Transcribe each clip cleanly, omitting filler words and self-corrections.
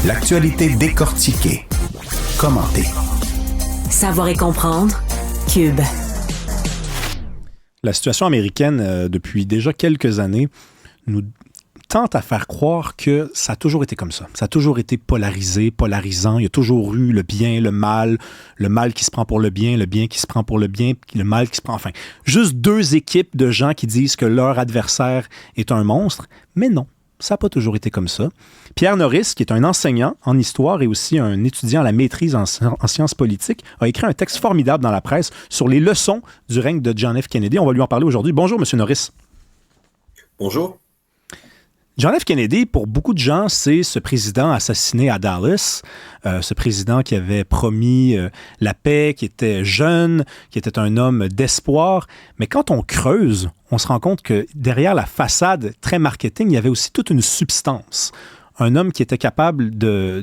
L'actualité décortiquée, commentée. Savoir et comprendre. Cube. La situation américaine, depuis déjà quelques années, nous tente à faire croire que ça a toujours été comme ça. Ça a toujours été polarisé, polarisant. Il y a toujours eu le bien, le mal qui se prend pour le bien qui se prend pour le bien, le mal qui se prend... Enfin, juste deux équipes de gens qui disent que leur adversaire est un monstre. Mais non, ça n'a pas toujours été comme ça. Pierre Norris, qui est un enseignant en histoire et aussi un étudiant à la maîtrise en sciences politiques, a écrit un texte formidable dans la presse sur les leçons du règne de John F. Kennedy. On va lui en parler aujourd'hui. Bonjour, M. Norris. Bonjour. John F. Kennedy, pour beaucoup de gens, c'est ce président assassiné à Dallas, ce président qui avait promis la paix, qui était jeune, qui était un homme d'espoir. Mais quand on creuse, on se rend compte que derrière la façade très marketing, il y avait aussi toute une substance. Un homme qui était capable de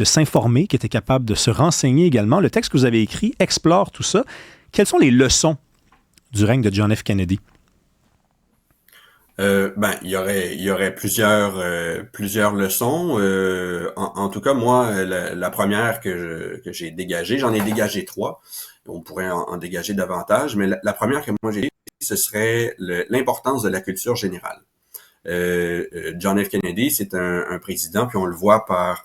s'informer, qui était capable de se renseigner également. Le texte que vous avez écrit explore tout ça. Quelles sont les leçons du règne de John F. Kennedy? Il y aurait plusieurs leçons. En tout cas, moi, la première que j'ai dégagée, j'en ai dégagé 3. On pourrait en dégager davantage, mais la première que moi j'ai, ce serait l'importance de la culture générale. John F. Kennedy, c'est un président, puis on le voit par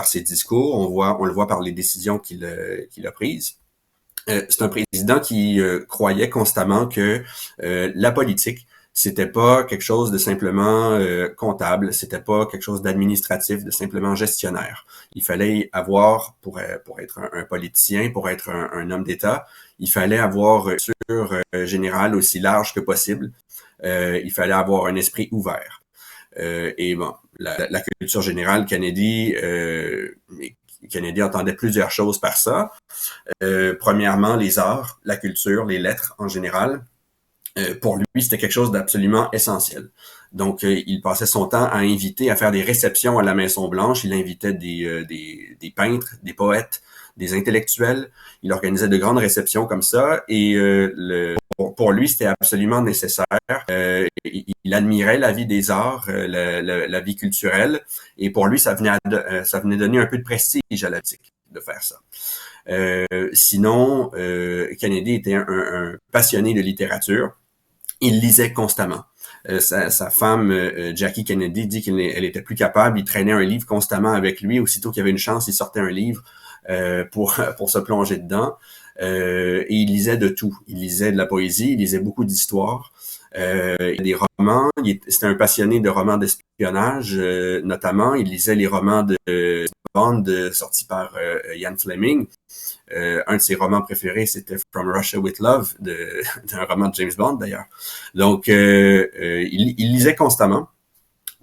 ses discours, on le voit par les décisions qu'il a prises. C'est un président qui croyait constamment que la politique, c'était pas quelque chose de simplement comptable, c'était pas quelque chose d'administratif, de simplement gestionnaire. Il fallait avoir, pour être un politicien, pour être un homme d'État, il fallait avoir une culture générale aussi large que possible. Il fallait avoir un esprit ouvert. Et bon, la culture générale, Kennedy entendait plusieurs choses par ça. Premièrement, les arts, la culture, les lettres en général. Pour lui, c'était quelque chose d'absolument essentiel. Donc, il passait son temps à inviter, à faire des réceptions à la Maison-Blanche. Il invitait des peintres, des poètes, des intellectuels. Il organisait de grandes réceptions comme ça. Et pour lui, c'était absolument nécessaire. Il admirait la vie des arts, la vie culturelle. Et pour lui, ça venait donner un peu de prestige à la politique de faire ça. Sinon, Kennedy était un passionné de littérature. Il lisait constamment. Sa femme, Jackie Kennedy, dit qu'elle était plus capable. Il traînait un livre constamment avec lui. Aussitôt qu'il y avait une chance, il sortait un livre pour se plonger dedans. Et il lisait de tout. Il lisait de la poésie, il lisait beaucoup d'histoires. Des romans. C'était un passionné de romans d'espionnage, notamment. Il lisait les romans de Bond sortis par Ian Fleming. Un de ses romans préférés, c'était From Russia with Love, d'un roman de James Bond d'ailleurs. Donc, il lisait constamment.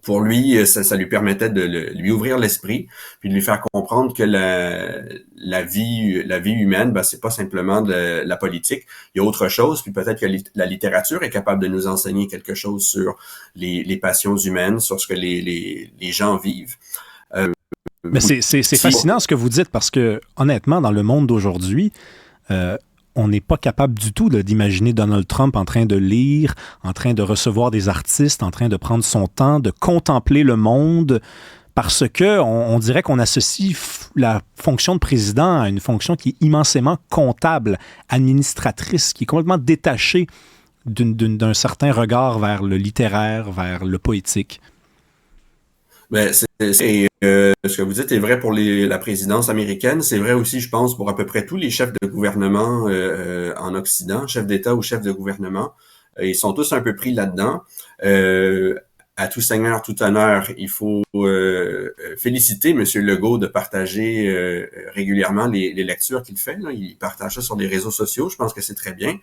Pour lui, ça lui permettait de lui ouvrir l'esprit, puis de lui faire comprendre que la vie humaine, c'est pas simplement de la politique. Il y a autre chose, puis peut-être que la littérature est capable de nous enseigner quelque chose sur les passions humaines, sur ce que les gens vivent. Mais c'est fascinant ce que vous dites parce que, honnêtement, dans le monde d'aujourd'hui, on n'est pas capable du tout d'imaginer Donald Trump en train de lire, en train de recevoir des artistes, en train de prendre son temps, de contempler le monde, parce que on dirait qu'on associe la fonction de président à une fonction qui est immensément comptable, administratrice, qui est complètement détachée d'un certain regard vers le littéraire, vers le poétique. Ce que vous dites est vrai pour la présidence américaine. C'est vrai aussi, je pense, pour à peu près tous les chefs de gouvernement en Occident, chefs d'État ou chefs de gouvernement. Ils sont tous un peu pris là-dedans. À tout seigneur, tout honneur, il faut féliciter M. Legault de partager régulièrement les lectures qu'il fait. Là. Il partage ça sur les réseaux sociaux. Je pense que c'est très bien.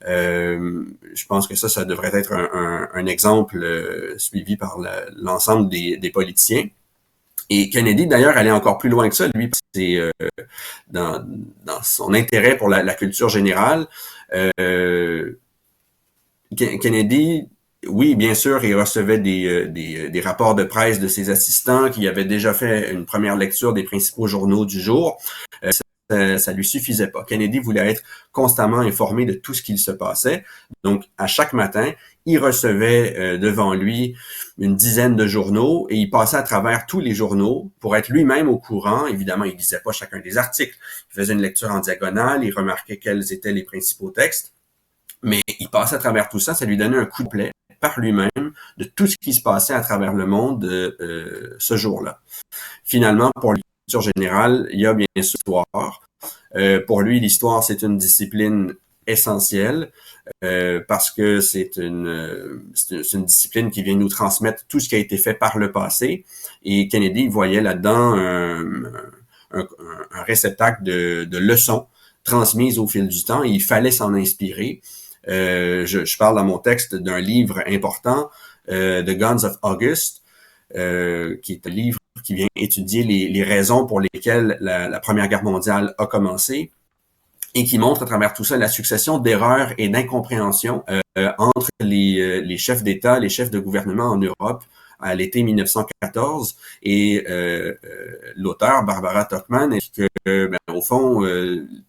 Je pense que ça devrait être un exemple suivi par l'ensemble des politiciens. Et Kennedy, d'ailleurs, allait encore plus loin que ça. Lui, c'est dans son intérêt pour la culture générale. Kennedy, oui, bien sûr, il recevait des rapports de presse de ses assistants qui avaient déjà fait une première lecture des principaux journaux du jour. ça lui suffisait pas. Kennedy voulait être constamment informé de tout ce qu'il se passait. Donc, à chaque matin, il recevait devant lui une dizaine de journaux et il passait à travers tous les journaux pour être lui-même au courant. Évidemment, il lisait pas chacun des articles. Il faisait une lecture en diagonale, il remarquait quels étaient les principaux textes. Mais il passait à travers tout ça, ça lui donnait un coup de plaie par lui-même de tout ce qui se passait à travers le monde ce jour-là. Finalement, pour la culture générale, il y a bien sûr l'histoire. Pour lui, l'histoire, c'est une discipline essentielle parce que c'est une discipline qui vient nous transmettre tout ce qui a été fait par le passé. Et Kennedy voyait là-dedans un réceptacle de leçons transmises au fil du temps et il fallait s'en inspirer. Je parle dans mon texte d'un livre important, The Guns of August, qui est un livre qui vient étudier les raisons pour lesquelles la Première Guerre mondiale a commencé et qui montre à travers tout ça la succession d'erreurs et d'incompréhensions entre les chefs d'État, les chefs de gouvernement en Europe à l'été 1914 et l'auteur Barbara Tuchman explique que au fond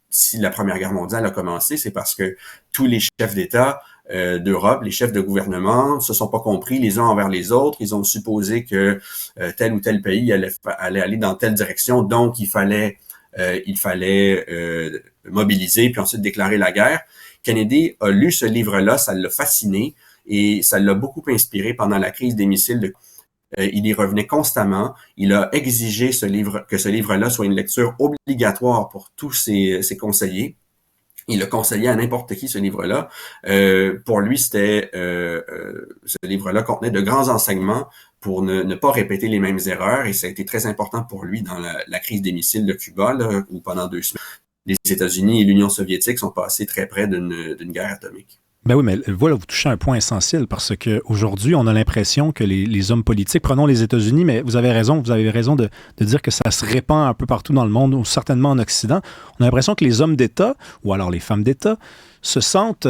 si la Première Guerre mondiale a commencé, c'est parce que tous les chefs d'État d'Europe, les chefs de gouvernement, se sont pas compris les uns envers les autres. Ils ont supposé que tel ou tel pays allait aller dans telle direction, donc il fallait mobiliser puis ensuite déclarer la guerre. Kennedy a lu ce livre-là, ça l'a fasciné et ça l'a beaucoup inspiré pendant la crise des missiles. Il y revenait constamment. Il a exigé que ce livre-là soit une lecture obligatoire pour tous ses conseillers. Il a conseillé à n'importe qui ce livre-là. Pour lui, ce livre-là contenait de grands enseignements pour ne pas répéter les mêmes erreurs et ça a été très important pour lui dans la crise des missiles de Cuba, là, où pendant 2 semaines, les États-Unis et l'Union soviétique sont passés très près d'une guerre atomique. Ben oui, mais voilà, vous touchez un point essentiel parce qu'aujourd'hui, on a l'impression que les hommes politiques, prenons les États-Unis, mais vous avez raison de dire que ça se répand un peu partout dans le monde, ou certainement en Occident. On a l'impression que les hommes d'État, ou alors les femmes d'État, se sentent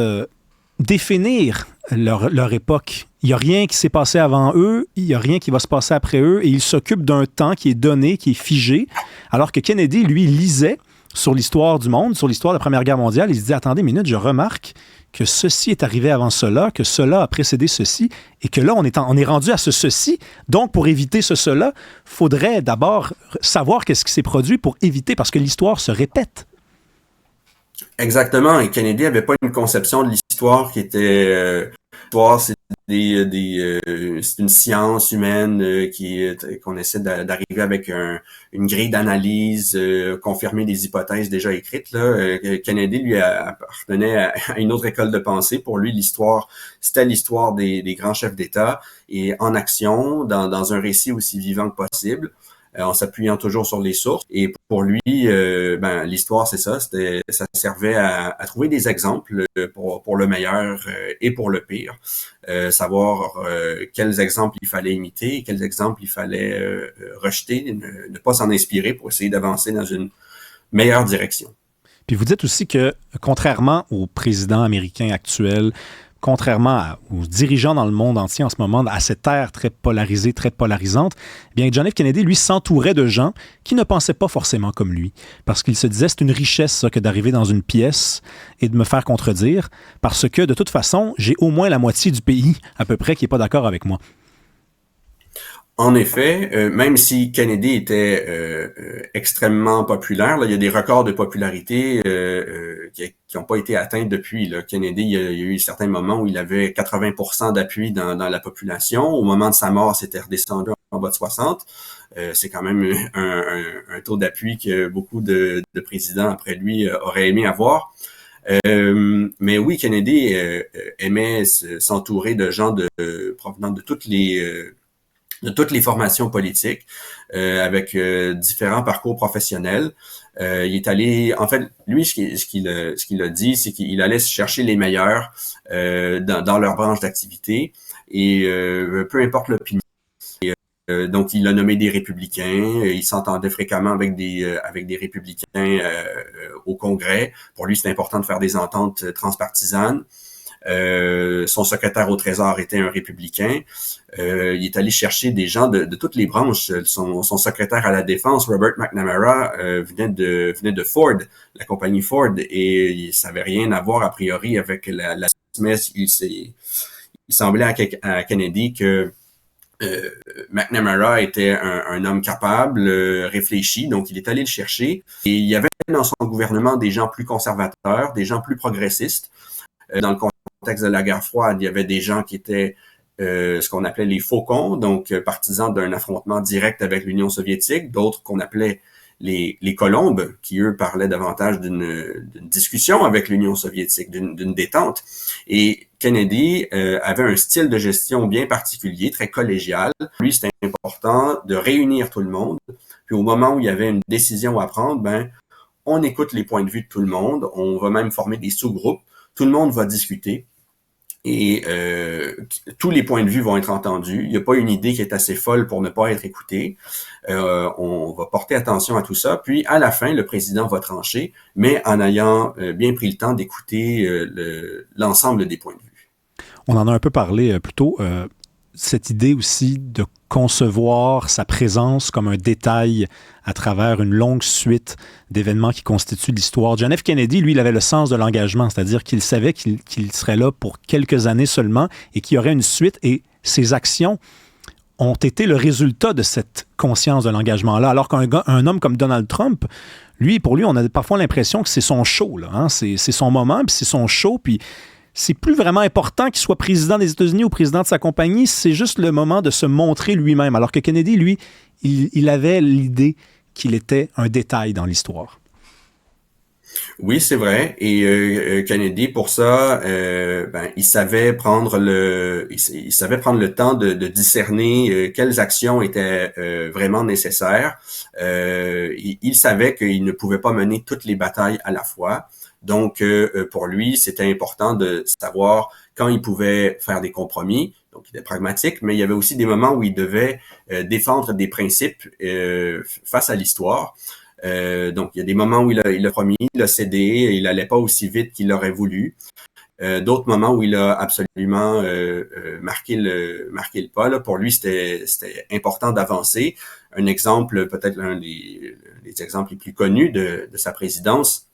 définir leur époque. Il n'y a rien qui s'est passé avant eux, il n'y a rien qui va se passer après eux, et ils s'occupent d'un temps qui est donné, qui est figé, alors que Kennedy, lui, lisait sur l'histoire du monde, sur l'histoire de la Première Guerre mondiale, il se dit, attendez une minute, je remarque que ceci est arrivé avant cela, que cela a précédé ceci, et que là, on est rendu à ceci. Donc, pour éviter cela, faudrait d'abord savoir qu'est-ce qui s'est produit pour éviter, parce que l'histoire se répète. Exactement, et Kennedy avait pas une conception de l'histoire qui était... l'histoire, c'est c'est une science humaine qu'on essaie d'arriver avec une grille d'analyse, confirmer des hypothèses déjà écrites. Là. Kennedy, lui, appartenait à une autre école de pensée. Pour lui, l'histoire, c'était l'histoire des grands chefs d'État et en action, dans un récit aussi vivant que possible. En s'appuyant toujours sur les sources. Et pour lui, l'histoire, c'est ça. Ça servait à trouver des exemples pour le meilleur et pour le pire. Savoir quels exemples il fallait imiter et quels exemples il fallait rejeter, ne pas s'en inspirer pour essayer d'avancer dans une meilleure direction. Puis vous dites aussi que, contrairement au président américain actuel, contrairement aux dirigeants dans le monde entier en ce moment, à cette ère très polarisée, très polarisante, eh bien John F. Kennedy, lui, s'entourait de gens qui ne pensaient pas forcément comme lui. Parce qu'il se disait, c'est une richesse, ça, que d'arriver dans une pièce et de me faire contredire, parce que, de toute façon, j'ai au moins la moitié du pays, à peu près, qui n'est pas d'accord avec moi. En effet, même si Kennedy était extrêmement populaire, là, il y a des records de popularité qui n'ont pas été atteints depuis. Là. Kennedy, il y a eu certains moments où il avait 80% d'appui dans la population. Au moment de sa mort, c'était redescendu en bas de 60. C'est quand même un taux d'appui que beaucoup de présidents après lui auraient aimé avoir. Mais oui, Kennedy aimait s'entourer de gens provenant de toutes les formations politiques, avec différents parcours professionnels. Il est allé, en fait, lui, ce qu'il a dit, c'est qu'il allait chercher les meilleurs dans leur branche d'activité et peu importe l'opinion. Donc, il a nommé des républicains. Il s'entendait fréquemment avec des républicains au Congrès. Pour lui, c'est important de faire des ententes transpartisanes. Son secrétaire au Trésor était un républicain. Il est allé chercher des gens de toutes les branches. Son secrétaire à la Défense, Robert McNamara, venait de Ford, la compagnie Ford, et ça n'avait rien à voir a priori avec la mais il semblait à Kennedy que McNamara était un homme capable, réfléchi, donc il est allé le chercher. Et il y avait dans son gouvernement des gens plus conservateurs, des gens plus progressistes. Dans le contexte de la guerre froide, il y avait des gens qui étaient ce qu'on appelait les faucons, donc partisans d'un affrontement direct avec l'Union soviétique, d'autres qu'on appelait les colombes, qui eux parlaient davantage d'une discussion avec l'Union soviétique, d'une détente. Et Kennedy avait un style de gestion bien particulier, très collégial. Lui, c'était important de réunir tout le monde. Puis au moment où il y avait une décision à prendre, on écoute les points de vue de tout le monde. On va même former des sous-groupes. Tout le monde va discuter. Et tous les points de vue vont être entendus. Il n'y a pas une idée qui est assez folle pour ne pas être écoutée. On va porter attention à tout ça. Puis, à la fin, le président va trancher, mais en ayant bien pris le temps d'écouter l'ensemble des points de vue. On en a un peu parlé plus tôt. Cette idée aussi de concevoir sa présence comme un détail à travers une longue suite d'événements qui constituent l'histoire. John F. Kennedy, lui, il avait le sens de l'engagement, c'est-à-dire qu'il savait qu'il serait là pour quelques années seulement et qu'il y aurait une suite, et ses actions ont été le résultat de cette conscience de l'engagement-là, alors qu'un homme comme Donald Trump, pour lui, on a parfois l'impression que c'est son show, là, hein? C'est son moment, puis c'est son show, puis c'est plus vraiment important qu'il soit président des États-Unis ou président de sa compagnie, c'est juste le moment de se montrer lui-même. Alors que Kennedy, lui, il avait l'idée qu'il était un détail dans l'histoire. Oui, c'est vrai. Et Kennedy, pour ça, il savait prendre le temps de discerner quelles actions étaient vraiment nécessaires. Il savait qu'il ne pouvait pas mener toutes les batailles à la fois. Donc, pour lui, c'était important de savoir quand il pouvait faire des compromis. Donc, il était pragmatique, mais il y avait aussi des moments où il devait défendre des principes face à l'histoire. Donc, il y a des moments où il a promis, il a cédé, il n'allait pas aussi vite qu'il l'aurait voulu. D'autres moments où il a absolument marqué le pas. Là. Pour lui, c'était important d'avancer. Un exemple, peut-être l'un des exemples les plus connus de sa présidence.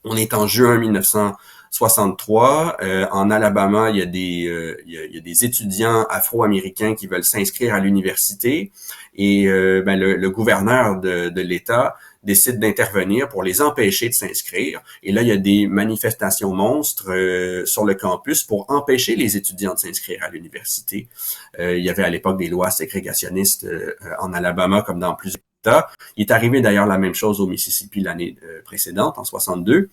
On est en juin 1963. En Alabama, il y a des étudiants afro-américains qui veulent s'inscrire à l'université. Et le gouverneur de l'État décide d'intervenir pour les empêcher de s'inscrire. Et là, il y a des manifestations monstres sur le campus pour empêcher les étudiants de s'inscrire à l'université. Il y avait à l'époque des lois ségrégationnistes en Alabama comme dans plusieurs États. Il est arrivé d'ailleurs la même chose au Mississippi l'année précédente, en 62.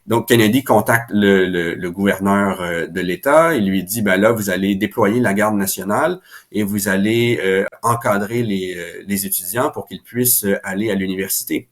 Donc, Kennedy contacte le gouverneur de l'État et lui dit, là, vous allez déployer la garde nationale et vous allez encadrer les étudiants pour qu'ils puissent aller à l'université.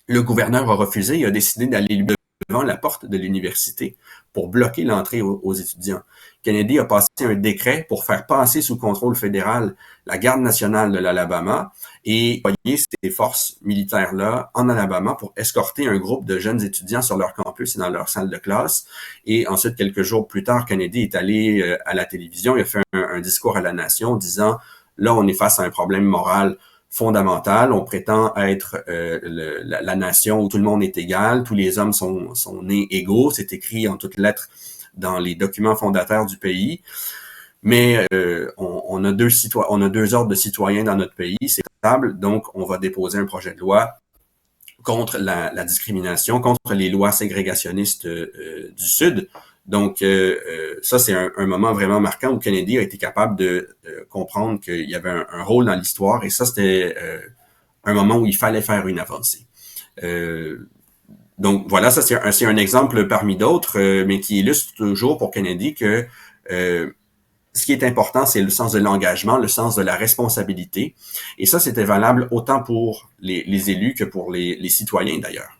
Le gouverneur a refusé, il a décidé d'aller devant la porte de l'université pour bloquer l'entrée aux étudiants. Kennedy a passé un décret pour faire passer sous contrôle fédéral la garde nationale de l'Alabama et envoyer ces forces militaires-là en Alabama pour escorter un groupe de jeunes étudiants sur leur campus et dans leur salle de classe. Et ensuite, quelques jours plus tard, Kennedy est allé à la télévision, il a fait un discours à la nation disant « Là, on est face à un problème moral fondamental. On prétend être la nation où tout le monde est égal, tous les hommes sont nés égaux. C'est écrit en toutes lettres dans les documents fondateurs du pays. Mais on a deux ordres de citoyens dans notre pays, c'est stable. Donc, on va déposer un projet de loi contre la discrimination, contre les lois ségrégationnistes du Sud. Donc, ça, c'est un moment vraiment marquant où Kennedy a été capable de comprendre qu'il y avait un rôle dans l'histoire. Et ça, c'était un moment où il fallait faire une avancée. Donc, voilà, ça, c'est un exemple parmi d'autres, mais qui illustre toujours pour Kennedy que ce qui est important, c'est le sens de l'engagement, le sens de la responsabilité. Et ça, c'était valable autant pour les élus que pour les citoyens, d'ailleurs.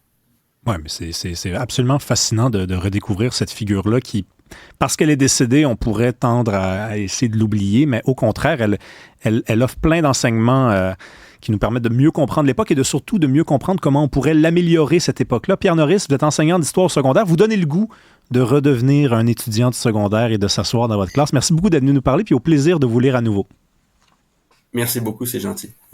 Oui, mais c'est absolument fascinant de redécouvrir cette figure-là qui, parce qu'elle est décédée, on pourrait tendre à essayer de l'oublier, mais au contraire, elle offre plein d'enseignements qui nous permettent de mieux comprendre l'époque et surtout de mieux comprendre comment on pourrait l'améliorer, cette époque-là. Pierre Norris, vous êtes enseignant d'histoire au secondaire. Vous donnez le goût de redevenir un étudiant du secondaire et de s'asseoir dans votre classe. Merci beaucoup d'être venu nous parler, puis au plaisir de vous lire à nouveau. Merci beaucoup, c'est gentil.